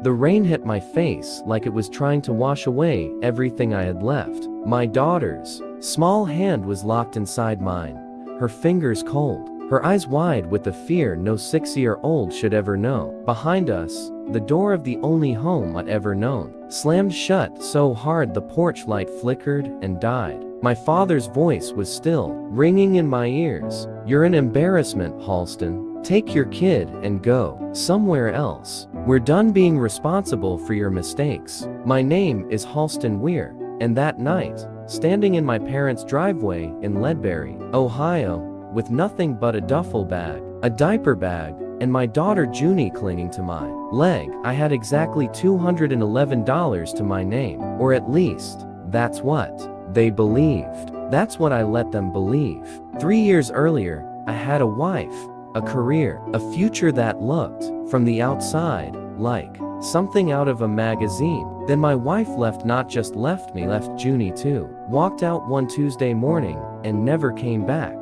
The rain hit my face like it was trying to wash away everything I had left. My daughter's small hand was locked inside mine, her fingers cold, her eyes wide with the fear no 6-year-old should ever know. Behind us, the door of the only home I'd ever known slammed shut so hard the porch light flickered and died. My father's voice was still ringing in my ears. "You're an embarrassment, Halston. Take your kid and go somewhere else. We're done being responsible for your mistakes." My name is Halston Weir, and that night, standing in my parents' driveway in Ledbury, Ohio, with nothing but a duffel bag, a diaper bag, and my daughter Junie clinging to my leg, I had exactly $211 to my name. Or at least, that's what they believed. That's what I let them believe. 3 years earlier, I had a wife, a career, a future that looked, from the outside, like something out of a magazine. Then my wife left, not just left me, left Junie too. Walked out one Tuesday morning and never came back,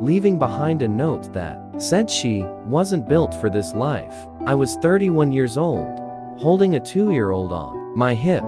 leaving behind a note that said she wasn't built for this life. I was 31 years old, holding a 2-year-old on my hip,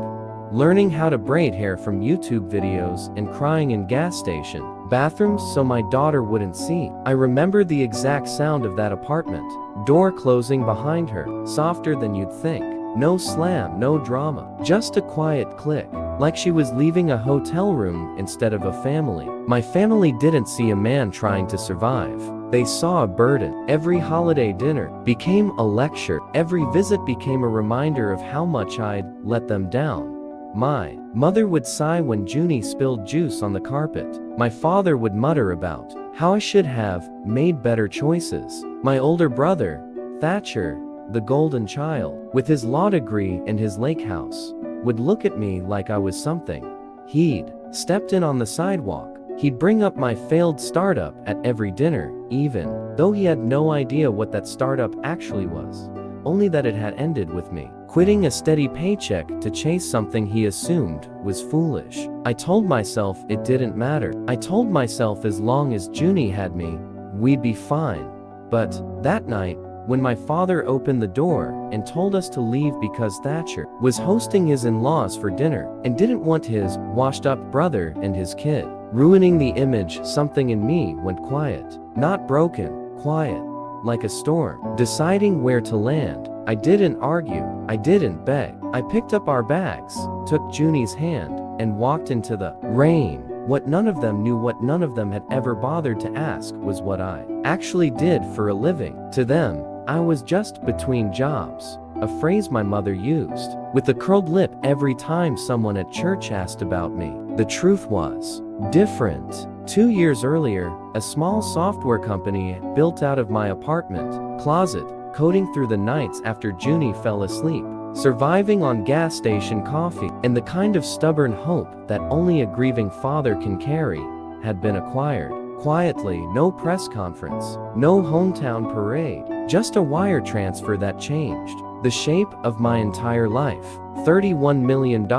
learning how to braid hair from YouTube videos and crying in gas station bathrooms so my daughter wouldn't see. I remember the exact sound of that apartment door closing behind her, softer than you'd think. No slam, no drama, just a quiet click, like she was leaving a hotel room instead of a family. My family didn't see a man trying to survive. They saw a burden. Every holiday dinner became a lecture. Every visit became a reminder of how much I'd let them down. My mother would sigh when Junie spilled juice on the carpet. My father would mutter about how I should have made better choices. My older brother, Thatcher, the golden child, with his law degree and his lake house, would look at me like I was something he'd stepped in on the sidewalk. He'd bring up my failed startup at every dinner, even though he had no idea what that startup actually was, only that it had ended with me quitting a steady paycheck to chase something he assumed was foolish. I told myself it didn't matter. I told myself as long as Junie had me, we'd be fine. But that night, when my father opened the door and told us to leave because Thatcher was hosting his in-laws for dinner and didn't want his washed-up brother and his kid ruining the image, something in me went quiet. Not broken, quiet, like a storm. Deciding where to land, I didn't argue, I didn't beg. I picked up our bags, took Junie's hand, and walked into the rain. What none of them knew, what none of them had ever bothered to ask, was what I actually did for a living. To them, I was just between jobs, a phrase my mother used with a curled lip every time someone at church asked about me. The truth was different. 2 years earlier, a small software company built out of my apartment closet, coding through the nights after Junie fell asleep, surviving on gas station coffee, and the kind of stubborn hope that only a grieving father can carry, had been acquired. Quietly, no press conference, no hometown parade, just a wire transfer that changed the shape of my entire life. $31 million.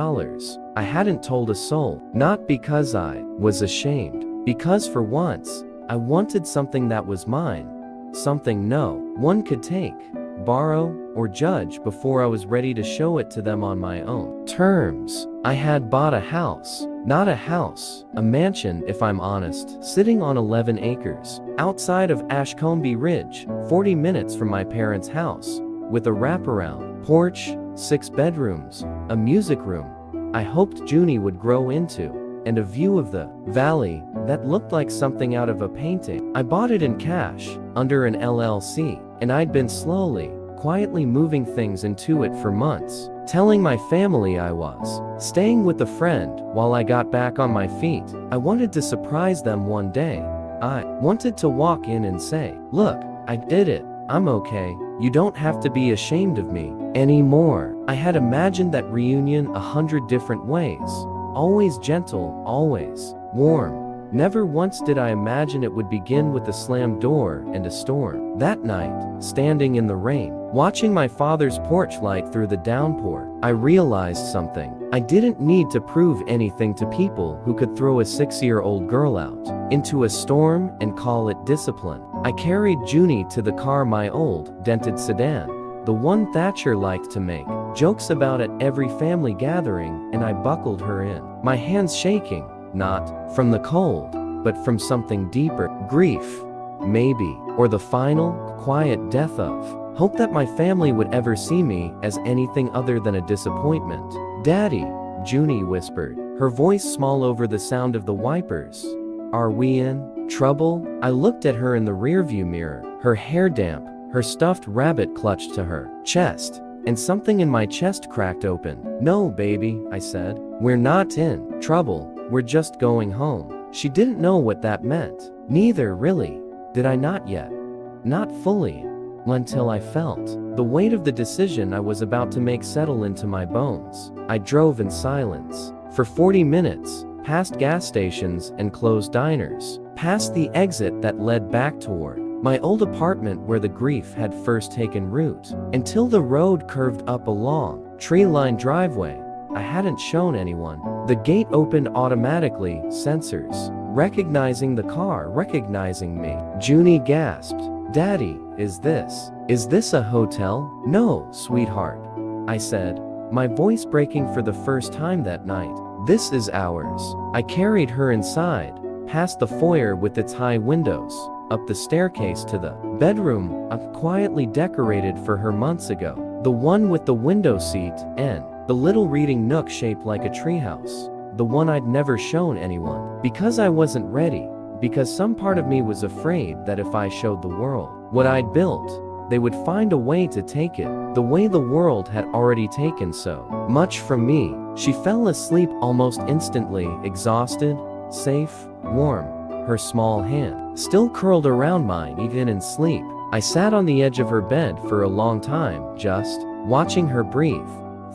I hadn't told a soul, not because I was ashamed, because for once, I wanted something that was mine, something no one could take, borrow, or judge before I was ready to show it to them on my own terms. I had bought a house, not a house, a mansion if I'm honest, sitting on 11 acres, outside of Ashcombe Ridge, 40 minutes from my parents' house, with a wraparound porch, 6 bedrooms, a music room I hoped Junie would grow into, and a view of the valley that looked like something out of a painting. I bought it in cash, under an LLC, and I'd been slowly, quietly moving things into it for months, telling my family I was staying with a friend while I got back on my feet. I wanted to surprise them one day. I wanted to walk in and say, "Look, I did it. I'm okay. You don't have to be ashamed of me anymore." I had imagined that reunion 100 different ways. Always gentle, always warm. Never once did I imagine it would begin with a slammed door and a storm. That night, standing in the rain, watching my father's porch light through the downpour, I realized something. I didn't need to prove anything to people who could throw a 6-year-old girl out into a storm and call it discipline. I carried Junie to the car, my old, dented sedan, the one Thatcher liked to make jokes about at every family gathering, and I buckled her in, my hands shaking, not from the cold, but from something deeper, grief, maybe, or the final, quiet death of hope that my family would ever see me as anything other than a disappointment. "Daddy," Junie whispered, her voice small over the sound of the wipers. "Are we in trouble?" I looked at her in the rearview mirror, her hair damp, her stuffed rabbit clutched to her chest, and something in my chest cracked open. "No, baby," I said. "We're not in trouble, we're just going home." She didn't know what that meant. Neither, really. Did I not yet? Not fully. Until I felt the weight of the decision I was about to make settle into my bones. I drove in silence for 40 minutes, past gas stations and closed diners, past the exit that led back toward my old apartment where the grief had first taken root, until the road curved up a long, tree-lined driveway I hadn't shown anyone. The gate opened automatically, sensors recognizing the car, recognizing me. Junie gasped. "Daddy, is this a hotel?" "No, sweetheart," I said, my voice breaking for the first time that night. "This is ours." I carried her inside, past the foyer with its high windows, up the staircase to the bedroom I'd quietly decorated for her months ago, the one with the window seat and the little reading nook shaped like a treehouse, the one I'd never shown anyone, because I wasn't ready. Because some part of me was afraid that if I showed the world what I'd built, they would find a way to take it, the way the world had already taken so much from me. She fell asleep almost instantly, exhausted, safe, warm, her small hand still curled around mine even in sleep. I sat on the edge of her bed for a long time, just watching her breathe,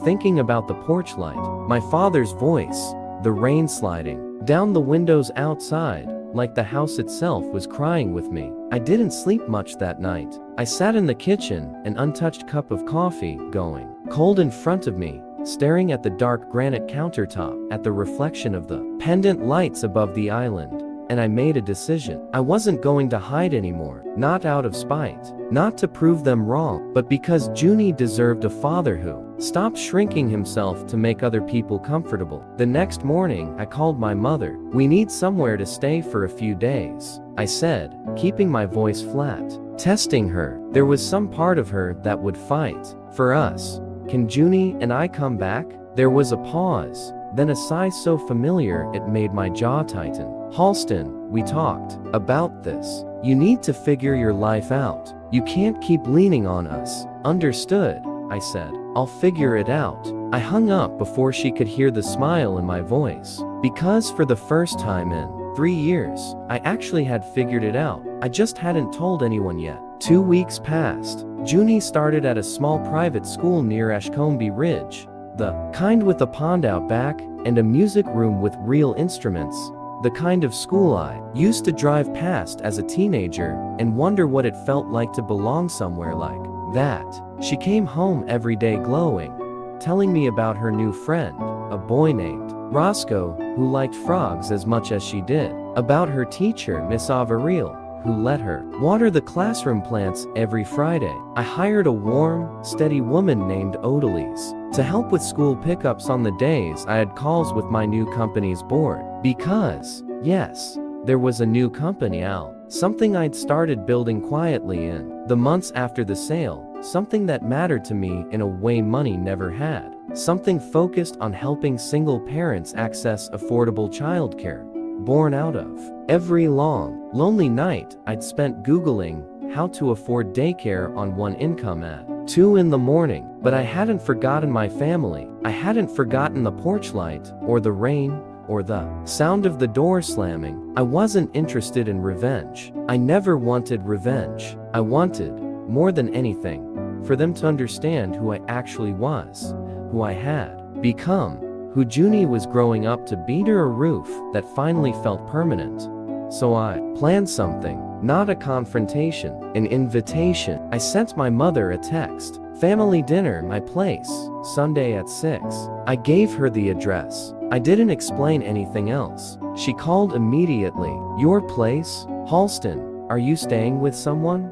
thinking about the porch light, my father's voice, the rain sliding down the windows outside, like the house itself was crying with me. I didn't sleep much that night. I sat in the kitchen, an untouched cup of coffee going cold in front of me, staring at the dark granite countertop, at the reflection of the pendant lights above the island. And I made a decision. I wasn't going to hide anymore, not out of spite, not to prove them wrong, but because Junie deserved a father who stopped shrinking himself to make other people comfortable. The next morning, I called my mother. "We need somewhere to stay for a few days," I said, keeping my voice flat, testing her. There was some part of her that would fight for us. "Can Junie and I come back?" There was a pause, then a sigh so familiar it made my jaw tighten. "Halston, we talked about this. You need to figure your life out. You can't keep leaning on us." "Understood," I said. "I'll figure it out." I hung up before she could hear the smile in my voice, because for the first time in 3 years, I actually had figured it out. I just hadn't told anyone yet. 2 weeks passed. Junie started at a small private school near Ashcombe Ridge, the kind with a pond out back and a music room with real instruments. The kind of school I used to drive past as a teenager and wonder what it felt like to belong somewhere like that. She came home every day glowing, telling me about her new friend, a boy named Roscoe, who liked frogs as much as she did, about her teacher, Miss Averill, who let her water the classroom plants every Friday. I hired a warm, steady woman named Odalise to help with school pickups on the days I had calls with my new company's board. Because, yes, there was a new company out, something I'd started building quietly in the months after the sale, something that mattered to me in a way money never had, something focused on helping single parents access affordable childcare. Born out of every long, lonely night I'd spent Googling how to afford daycare on one income at 2 in the morning. But I hadn't forgotten my family. I hadn't forgotten the porch light, or the rain, or the sound of the door slamming. I wasn't interested in revenge. I never wanted revenge. I wanted, more than anything, for them to understand who I actually was, who I had become, who Junie was growing up to be, under a roof that finally felt permanent. So I planned something, not a confrontation, an invitation. I sent my mother a text. "Family dinner, my place, Sunday at 6. I gave her the address. I didn't explain anything else. She called immediately. "Your place? Halston, are you staying with someone?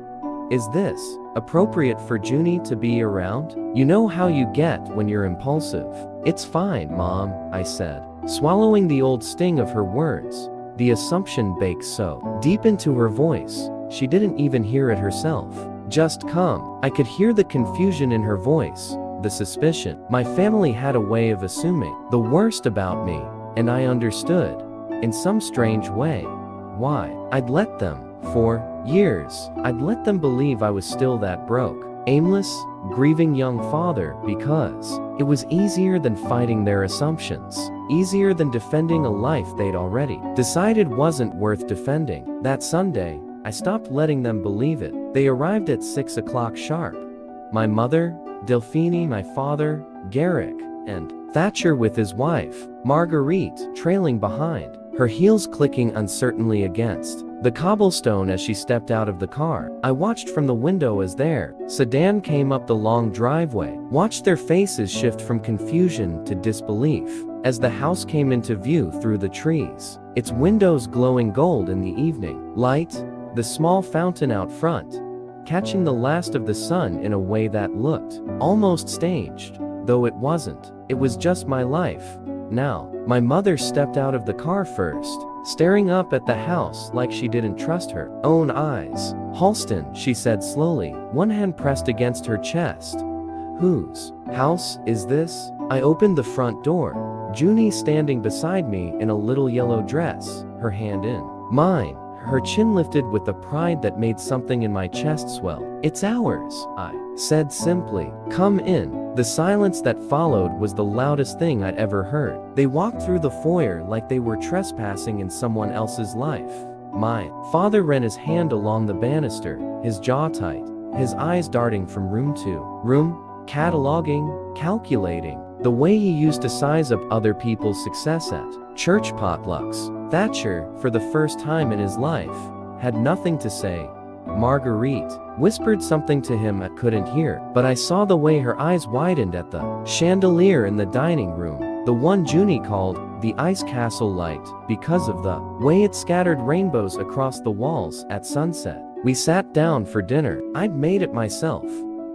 Is this Appropriate for Junie to be around? You know how you get when you're impulsive. It's fine, Mom, I said, swallowing the old sting of her words. The assumption baked so deep into her voice, she didn't even hear it herself. Just come. I could hear the confusion in her voice, the suspicion. My family had a way of assuming the worst about me, and I understood, in some strange way, why. I'd let them, for years, I'd let them believe I was still that broke, aimless, grieving young father because it was easier than fighting their assumptions, easier than defending a life they'd already decided wasn't worth defending. That Sunday, I stopped letting them believe it. They arrived at 6 o'clock sharp. My mother, Delphine, my father, Garrick, and Thatcher with his wife, Marguerite, trailing behind, her heels clicking uncertainly against the cobblestone as she stepped out of the car. I watched from the window as their sedan came up the long driveway, watched their faces shift from confusion to disbelief as the house came into view through the trees, its windows glowing gold in the evening light, the small fountain out front, catching the last of the sun in a way that looked almost staged, though it wasn't. It was just my life. Now, my mother stepped out of the car first, staring up at the house like she didn't trust her own eyes. Halston, she said slowly, one hand pressed against her chest. Whose house is this? I opened the front door, Junie standing beside me in a little yellow dress, her hand in mine, her chin lifted with a pride that made something in my chest swell. It's ours, I said simply. Come in. The silence that followed was the loudest thing I'd ever heard. They walked through the foyer like they were trespassing in someone else's life. My father ran his hand along the banister, his jaw tight, his eyes darting from room to room, cataloging, calculating, the way he used to size up other people's success at church potlucks. Thatcher, for the first time in his life, had nothing to say. Marguerite whispered something to him I couldn't hear, but I saw the way her eyes widened at the chandelier in the dining room, the one Junie called the ice castle light, because of the way it scattered rainbows across the walls at sunset. We sat down for dinner. I'd made it myself.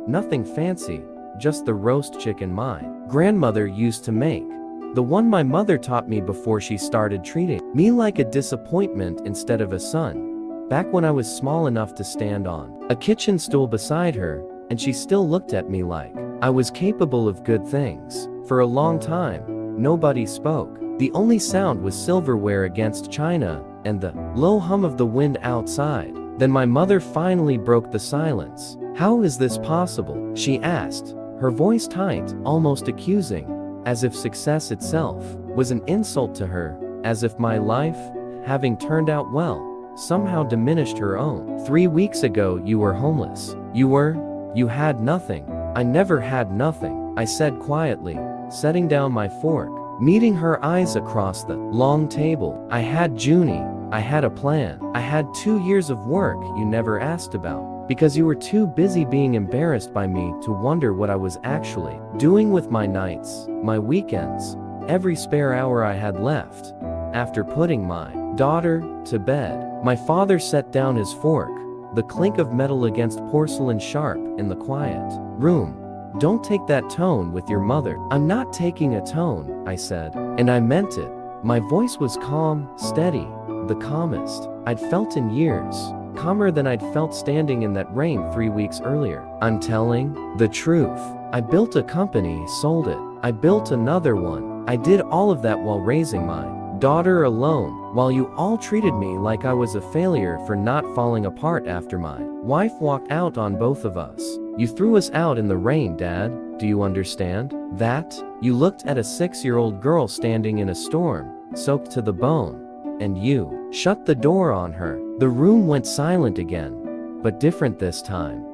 Nothing fancy, just the roast chicken my grandmother used to make. The one my mother taught me before she started treating me like a disappointment instead of a son. Back when I was small enough to stand on a kitchen stool beside her, and she still looked at me like I was capable of good things. For a long time, nobody spoke. The only sound was silverware against china and the low hum of the wind outside. Then my mother finally broke the silence. How is this possible? She asked, her voice tight, almost accusing, as if success itself was an insult to her, as if my life, having turned out well, somehow diminished her own. 3 weeks ago you were homeless. You had nothing. I never had nothing, I said quietly, setting down my fork, meeting her eyes across the long table. I had Junie. I had a plan. I had 2 years of work you never asked about, because you were too busy being embarrassed by me to wonder what I was actually doing with my nights, my weekends, every spare hour I had left. After putting my daughter to bed, my father set down his fork, the clink of metal against porcelain sharp in the quiet room. Don't take that tone with your mother. I'm not taking a tone, I said, and I meant it. My voice was calm, steady, the calmest I'd felt in years. Calmer than I'd felt standing in that rain 3 weeks earlier. I'm telling the truth. I built a company, sold it. I built another one. I did all of that while raising my daughter alone, while you all treated me like I was a failure for not falling apart after my wife walked out on both of us. You threw us out in the rain, Dad. Do you understand that? You looked at a 6-year-old girl standing in a storm, soaked to the bone, and you shut the door on her. The room went silent again, but different this time.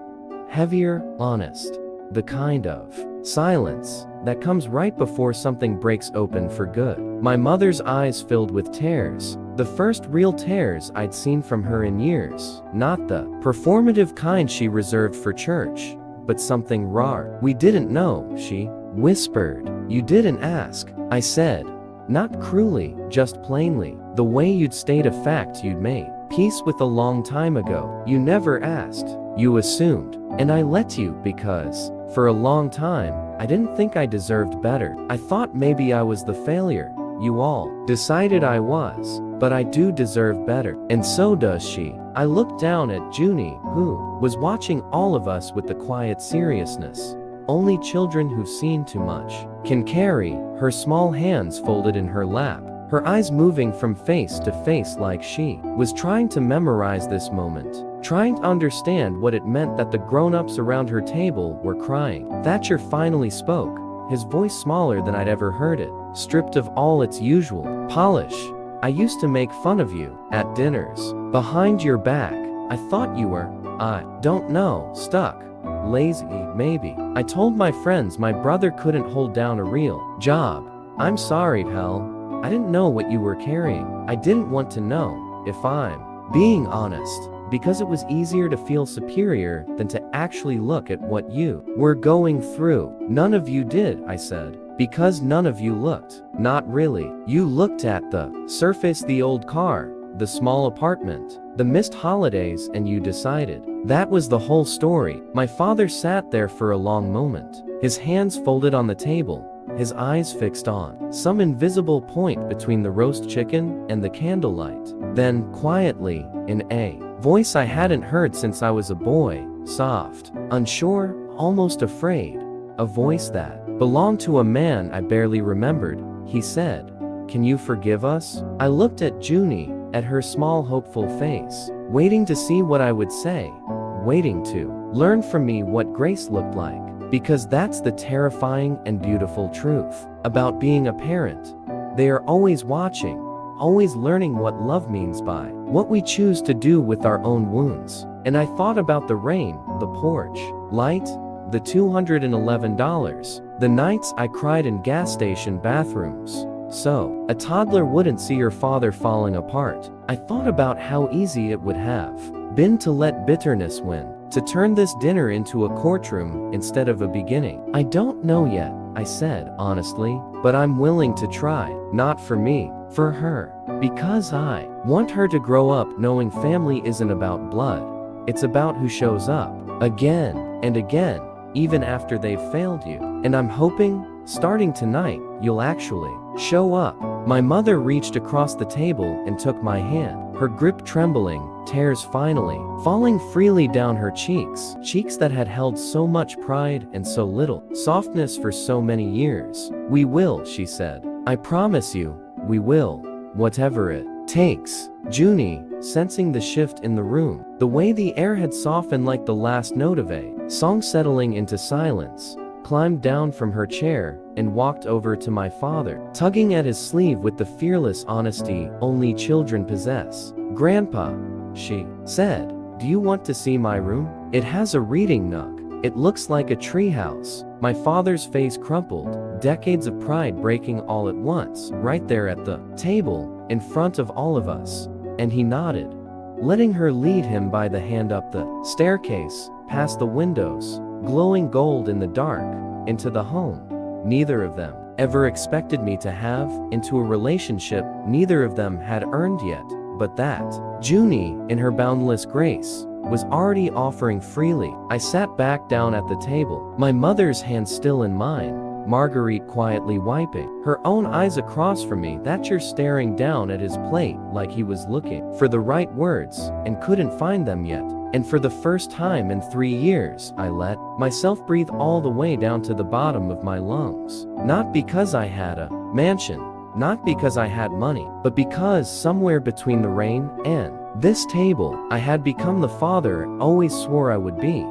Heavier, honest. The kind of silence that comes right before something breaks open for good. My mother's eyes filled with tears, the first real tears I'd seen from her in years. Not the performative kind she reserved for church, but something raw. We didn't know, she whispered. You didn't ask, I said. Not cruelly, just plainly, the way you'd state a fact you'd made peace with a long time ago. You never asked. You assumed. And I let you because, for a long time, I didn't think I deserved better. I thought maybe I was the failure you all decided I was, but I do deserve better. And so does she. I looked down at Junie, who was watching all of us with the quiet seriousness only children who've seen too much can carry, her small hands folded in her lap, her eyes moving from face to face like she was trying to memorize this moment, trying to understand what it meant that the grown-ups around her table were crying. Thatcher finally spoke, his voice smaller than I'd ever heard it, stripped of all its usual polish. I used to make fun of you at dinners, behind your back. I thought you were, I don't know, stuck. Lazy, maybe. I told my friends my brother couldn't hold down a real job. I'm sorry, pal. I didn't know what you were carrying. I didn't want to know, if I'm being honest, because it was easier to feel superior than to actually look at what you were going through. None of you did, I said, because none of you looked. Not really. You looked at the surface, the old car, the small apartment, the missed holidays, and you decided that was the whole story. My father sat there for a long moment, his hands folded on the table, his eyes fixed on some invisible point between the roast chicken and the candlelight. Then, quietly, in a voice I hadn't heard since I was a boy, soft, unsure, almost afraid, a voice that belonged to a man I barely remembered, he said, "Can you forgive us?" I looked at Junie, at her small hopeful face, waiting to see what I would say, waiting to learn from me what grace looked like, because that's the terrifying and beautiful truth about being a parent. They are always watching, always learning what love means by what we choose to do with our own wounds. And I thought about the rain, the porch light, the $211, the nights I cried in gas station bathrooms so a toddler wouldn't see her father falling apart. I thought about how easy it would have been to let bitterness win, to turn this dinner into a courtroom instead of a beginning. I don't know yet, I said honestly, but I'm willing to try. Not for me, for her. Because I want her to grow up knowing family isn't about blood. It's about who shows up again and again, even after they've failed you. And I'm hoping, starting tonight, you'll actually show up. My mother reached across the table and took my hand, her grip trembling, tears finally falling freely down her cheeks, cheeks that had held so much pride and so little softness for so many years. "We will," she said. "I promise you, we will, whatever it takes." Junie, sensing the shift in the room, the way the air had softened like the last note of a song settling into silence, climbed down from her chair and walked over to my father, tugging at his sleeve with the fearless honesty only children possess. "Grandpa," she said, "do you want to see my room? It has a reading nook. It looks like a treehouse." My father's face crumpled, decades of pride breaking all at once, right there at the table, in front of all of us. And he nodded, letting her lead him by the hand up the staircase, past the windows, glowing gold in the dark, into the home neither of them ever expected me to have, into a relationship neither of them had earned yet, but that Junie, in her boundless grace, was already offering freely. I sat back down at the table, my mother's hand still in mine, Marguerite quietly wiping her own eyes across from me, Thatcher staring down at his plate like he was looking for the right words and couldn't find them yet. And for the first time in 3 years, I let myself breathe all the way down to the bottom of my lungs. Not because I had a mansion, not because I had money, but because somewhere between the rain and this table, I had become the father I always swore I would be.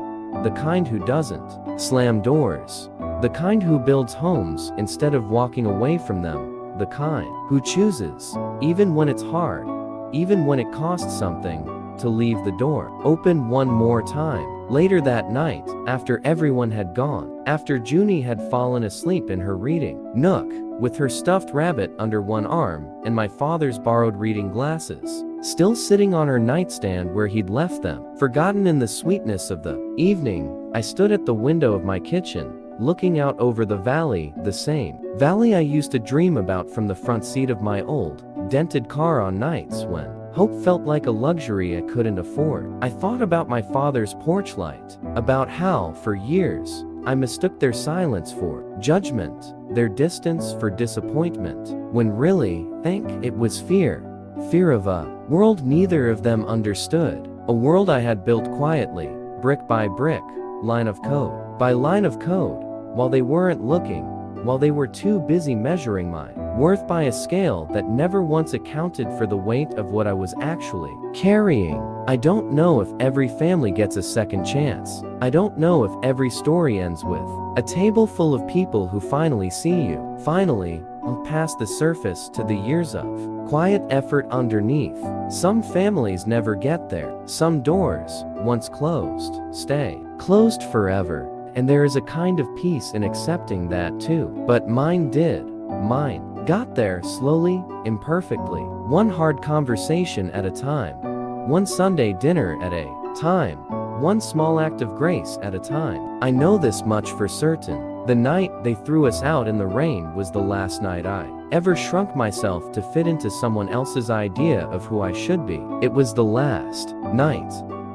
The kind who doesn't slam doors. The kind who builds homes instead of walking away from them. The kind who chooses, even when it's hard, even when it costs something, to leave the door open one more time. Later that night, after everyone had gone, after Junie had fallen asleep in her reading nook, with her stuffed rabbit under one arm and my father's borrowed reading glasses still sitting on her nightstand where he'd left them, forgotten in the sweetness of the evening, I stood at the window of my kitchen, looking out over the valley, the same valley I used to dream about from the front seat of my old, dented car on nights when Hope felt like a luxury I couldn't afford. I thought about my father's porch light, about how, for years, I mistook their silence for judgment, their distance for disappointment, when really, it was fear. Fear of a world neither of them understood. A world I had built quietly, brick by brick, line of code by line of code, while they weren't looking, while they were too busy measuring my worth by a scale that never once accounted for the weight of what I was actually carrying. I don't know if every family gets a second chance. I don't know if every story ends with a table full of people who finally see you, finally, past the surface to the years of quiet effort underneath. Some families never get there. Some doors, once closed, stay closed forever. And there is a kind of peace in accepting that too. But mine did. Mine got there slowly, imperfectly, one hard conversation at a time, one Sunday dinner at a time, one small act of grace at a time. I know this much for certain. The night they threw us out in the rain was the last night I ever shrunk myself to fit into someone else's idea of who I should be. It was the last night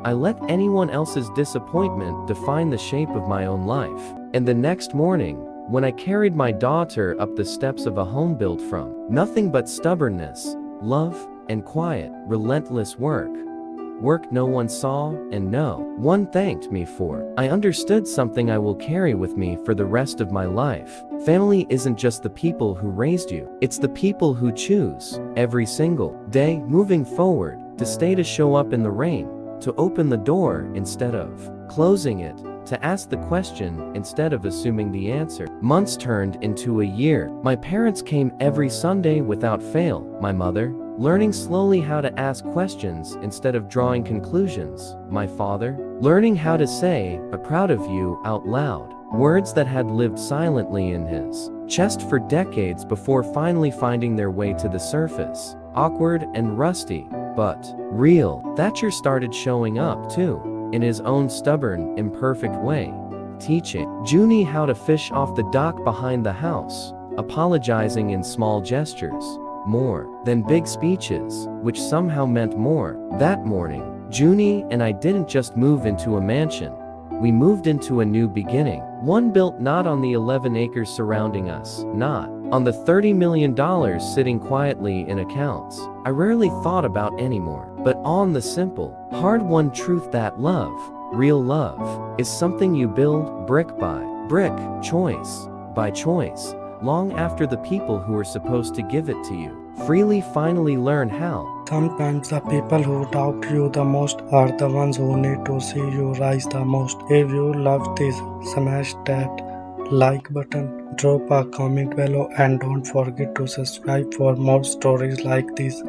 I let anyone else's disappointment define the shape of my own life. And the next morning, when I carried my daughter up the steps of a home built from nothing but stubbornness, love, and quiet, relentless work no one saw and no one thanked me for, I understood something I will carry with me for the rest of my life. Family isn't just the people who raised you, it's the people who choose, every single day, moving forward, to stay, to show up in the rain, to open the door instead of closing it, to ask the question instead of assuming the answer. Months turned into a year. My parents came every Sunday without fail. My mother, learning slowly how to ask questions instead of drawing conclusions. My father, learning how to say, "I'm proud of you," out loud. Words that had lived silently in his chest for decades before finally finding their way to the surface. Awkward and rusty, but real. Thatcher started showing up too, in his own stubborn, imperfect way, teaching Junie how to fish off the dock behind the house, apologizing in small gestures, more than big speeches, which somehow meant more. That morning, Junie and I didn't just move into a mansion. We moved into a new beginning, one built not on the 11 acres surrounding us, not on the $30 million sitting quietly in accounts I rarely thought about anymore, but on the simple, hard-won truth that love, real love, is something you build brick by brick, choice by choice, long after the people who are supposed to give it to you freely finally learn how. Sometimes the people who doubt you the most are the ones who need to see you rise the most. If you love this, smash that like button, drop a comment below, and don't forget to subscribe for more stories like this.